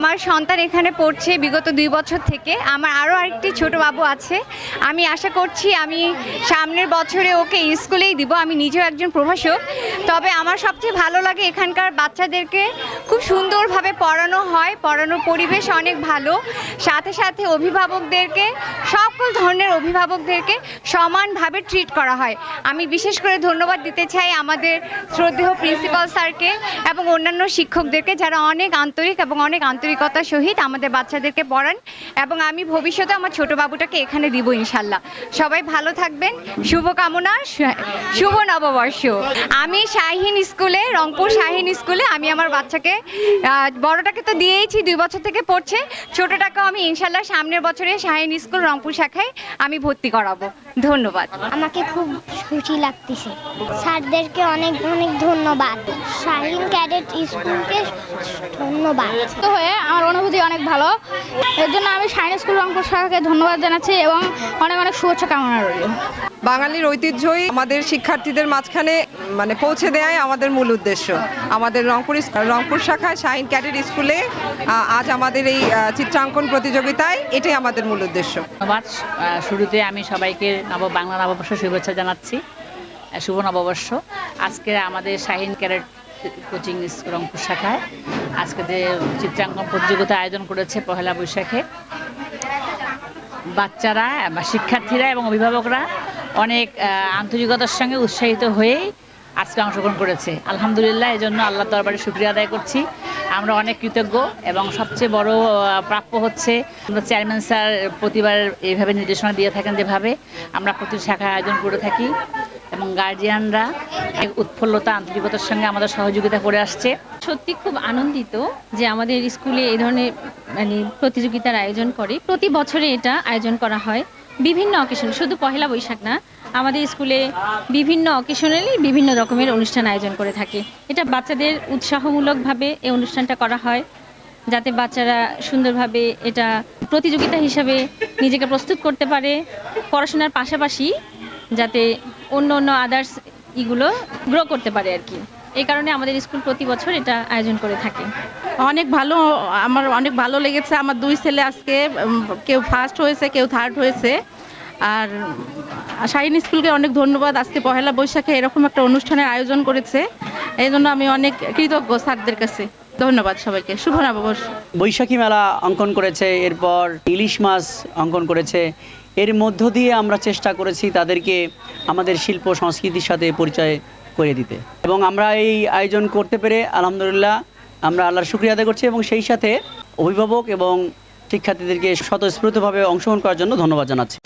আমার সন্তান এখানে পড়ছে বিগত 2 বছর থেকে। আমার আরও আরেকটি ছোট বাবু আছে। আমি আশা করছি আমি সামনের বছরে ওকে স্কুলেই দিব। আমি নিজেও একজন প্রভাষক। তবে আমার সবচেয়ে ভালো লাগে এখানকার বাচ্চাদেরকে খুব সুন্দরভাবে পড়ানো হয়, পড়ানোর পরিবেশ অনেক ভালো। সাথে সাথে অভিভাবকদেরকে, সকল ধরনের অভিভাবকদেরকে সমানভাবে ট্রিট করা হয়। আমি বিশেষ করে ধন্যবাদ দিতে চাই আমাদের শ্রদ্ধেয় প্রিন্সিপাল স্যারকে এবং অন্যান্য শিক্ষকদেরকে, যারা অনেক আন্তরিক এবং অনেক আন্তরিকতার সহিত আমাদের বাচ্চাদেরকে পড়ান। এবং আমি ভবিষ্যতে আমার ছোট বাবুটাকে এখানে দিব ইনশাল্লাহ। সবাই ভালো থাকবেন, শুভকামনা, শুভ নববর্ষ। আমি শাহীন স্কুলে, রংপুর শাহীন স্কুলে আমি আমার বাচ্চাকে, বড়টাকে তো দিয়েইছি, 2 বছর থেকে পড়ছে, ছোটটাকেও আমি ইনশাল্লাহ সামনের বছরে শাহীন স্কুল রংপুর শাখায় আমি ভর্তি করাবো। ধন্যবাদ। আমাকে খুব খুশি লাগতেছে। স্যারদেরকে অনেক অনেক ধন্যবাদ। শাহীন ক্যাডেট স্কুলকে ধন্যবাদ। তো হয়ে আমার অনুভূতি অনেক ভালো। এর জন্য আমি শাহীন স্কুল রংপুর শাখাকে ধন্যবাদ জানাচ্ছি এবং অনেক অনেক শুভেচ্ছা কামনা রইল। বাঙালির ঐতিহ্যই আমাদের শিক্ষার্থীদের মাঝখানে পৌঁছে দেওয়াই আমাদের মূল উদ্দেশ্য। আমাদের রংপুর শাখায় শাহীন ক্যাডেট স্কুলে আজ আমাদের এই চিত্রাঙ্কন প্রতিযোগিতায় এটাই আমাদের মূল উদ্দেশ্য। ধন্যবাদ। শুরুতে আমি সবাইকে বাংলা নববর্ষ শুভেচ্ছা জানাচ্ছি, শুভ নববর্ষ। আজকে আমাদের শাহীন ক্যাডেট কোচিং রংপুর শাখায় আজকে যে চিত্রাঙ্কন প্রতিযোগিতা আয়োজন করেছে পহেলা বৈশাখে, বাচ্চারা বা শিক্ষার্থীরা এবং অভিভাবকরা অনেক আন্তরিকতার সঙ্গে উৎসাহিত হয়েই আজকে অংশগ্রহণ করেছে। আলহামদুলিল্লাহ, এই জন্য আল্লাহর দরবারে শুকরিয়া আদায় করছি। আমরা অনেক কৃতজ্ঞ এবং সবচেয়ে বড় প্রাপ্য হচ্ছে আমরা চেয়ারম্যান স্যার প্রতিবার এইভাবে নির্দেশনা দিয়ে থাকেন, যেভাবে আমরা প্রতি শাখায় আয়োজন করে থাকি এবং গার্জিয়ানরা উৎফুল্লতা আন্তরিকতার সঙ্গে আমাদের সহযোগিতা করে আসছে। সত্যি খুব আনন্দিত যে আমাদের স্কুলে এই ধরনের প্রতিযোগিতার আয়োজন করে। প্রতি বছরে এটা আয়োজন করা হয় বিভিন্ন অকেশন, শুধু পহেলা বৈশাখ না, আমাদের স্কুলে বিভিন্ন অকেশনালি বিভিন্ন রকমের অনুষ্ঠান আয়োজন করে থাকে। এটা বাচ্চাদের উৎসাহমূলকভাবে এই অনুষ্ঠানটা করা হয়, যাতে বাচ্চারা সুন্দরভাবে এটা প্রতিযোগিতা হিসাবে নিজেকে প্রস্তুত করতে পারে, পড়াশোনার পাশাপাশি যাতে অন্য আদার্স ইগুলো গ্রো করতে পারে আর কি। এই কারণে আমাদের স্কুল প্রতি বছর এটা আয়োজন করে থাকে। অনেক ভালো, আমার অনেক ভালো লেগেছে। আমার 2 ছেলে আজকে কেউ ফার্স্ট হয়েছে, কেউ থার্ড হয়েছে। আর শাহীন স্কুলকে অনেক ধন্যবাদ, আজকে পহেলা বৈশাখে এরকম একটা অনুষ্ঠানের আয়োজন করেছে। এই জন্য আমি অনেক কৃতজ্ঞ স্যারদের কাছে। ধন্যবাদ সবাইকে, শুভ নববর্ষ। বৈশাখী মেলা অঙ্কন করেছে, এরপর ইলিশ মাছ অঙ্কন করেছে। এর মধ্য দিয়ে আমরা চেষ্টা করেছি তাদেরকে আমাদের শিল্প সংস্কৃতির সাথে পরিচয় করে দিতে, এবং আমরা এই আয়োজন করতে পেরে আলহামদুলিল্লাহ আমরা আল্লাহর শুকরিয়া আদায় করছি এবং সেই সাথে অভিভাবক এবং শিক্ষার্থীদেরকে স্বতঃস্ফূর্তভাবে অংশগ্রহণ করার জন্য ধন্যবাদ জানাচ্ছি।